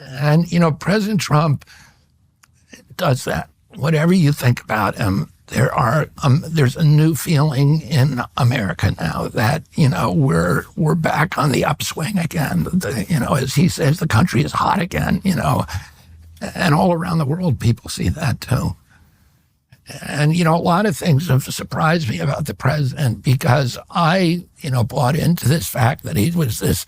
And, President Trump does that. Whatever you think about him, there's a new feeling in America now that, we're back on the upswing again. As he says, the country is hot again, and all around the world, people see that too. And, a lot of things have surprised me about the president because I, bought into this fact that he was this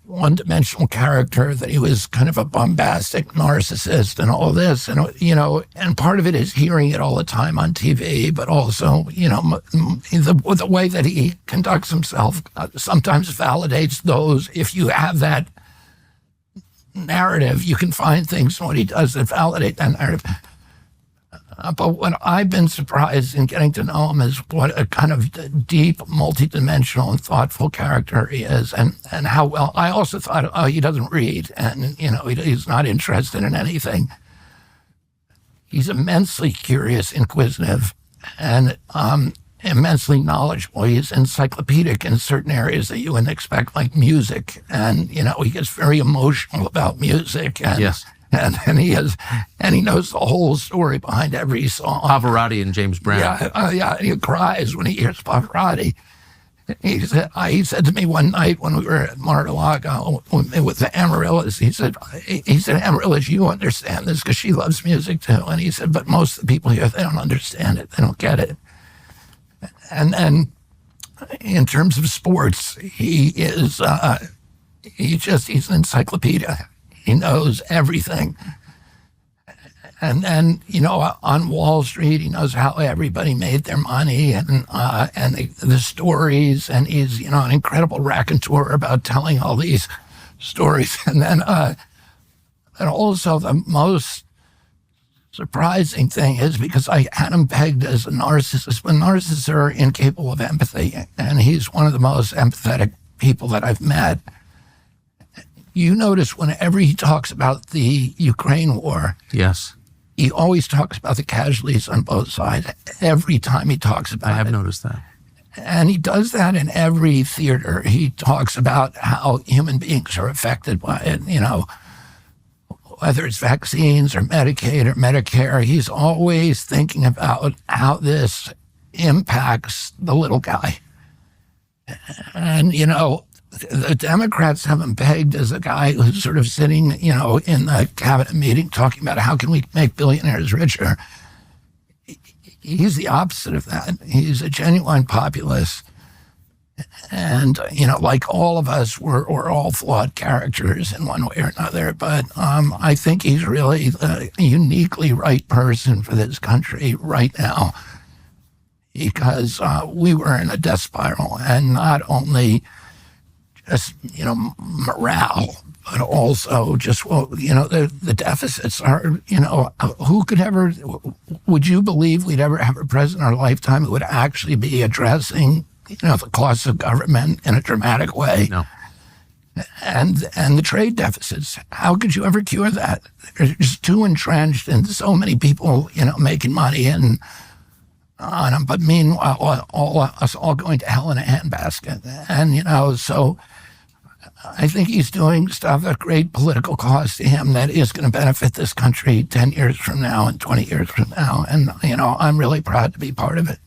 one-dimensional character, that he was kind of a bombastic narcissist and all this. And, and part of it is hearing it all the time on TV, but also, the way that he conducts himself sometimes validates those. If you have that narrative, you can find things in what he does that validate that narrative. But what I've been surprised in getting to know him is what a kind of deep, multidimensional, and thoughtful character he is, and how well. I also thought, he doesn't read, and he's not interested in anything. He's immensely curious, inquisitive, and immensely knowledgeable. He's encyclopedic in certain areas that you wouldn't expect, like music, and he gets very emotional about music. And, yes. And he knows the whole story behind every song. Pavarotti and James Brown. Yeah, he cries when he hears Pavarotti. He said to me one night when we were at Mar-a-Lago with the Amarillas, he said, Amarillas, you understand this because she loves music too. And he said, but most of the people here, they don't understand it. They don't get it. And then in terms of sports, he is, he's an encyclopedia. He knows everything. And then, on Wall Street, he knows how everybody made their money and the stories. And he's, an incredible raconteur about telling all these stories. And then, and also the most surprising thing is because I had him pegged as a narcissist, but narcissists are incapable of empathy. And he's one of the most empathetic people that I've met. You notice whenever he talks about the Ukraine war, yes, he always talks about the casualties on both sides. Every time he talks about it. I have noticed that. And he does that in every theater. He talks about how human beings are affected by it, whether it's vaccines or Medicaid or Medicare. He's always thinking about how this impacts the little guy. And, the Democrats have him pegged as a guy who's sort of sitting, in the cabinet meeting talking about how can we make billionaires richer. He's the opposite of that. He's a genuine populist. And, like all of us, we're all flawed characters in one way or another. But I think he's really the uniquely right person for this country right now because we were in a death spiral, and not only just, morale, but also just, the deficits are, who could ever, would you believe we'd ever have a president in our lifetime who would actually be addressing, the costs of government in a dramatic way? No. And the trade deficits, how could you ever cure that? They're just too entrenched and so many people, making money and on them. But meanwhile, us all going to hell in a handbasket. And, so I think he's doing stuff at great political cost to him that is going to benefit this country 10 years from now and 20 years from now. And, I'm really proud to be part of it.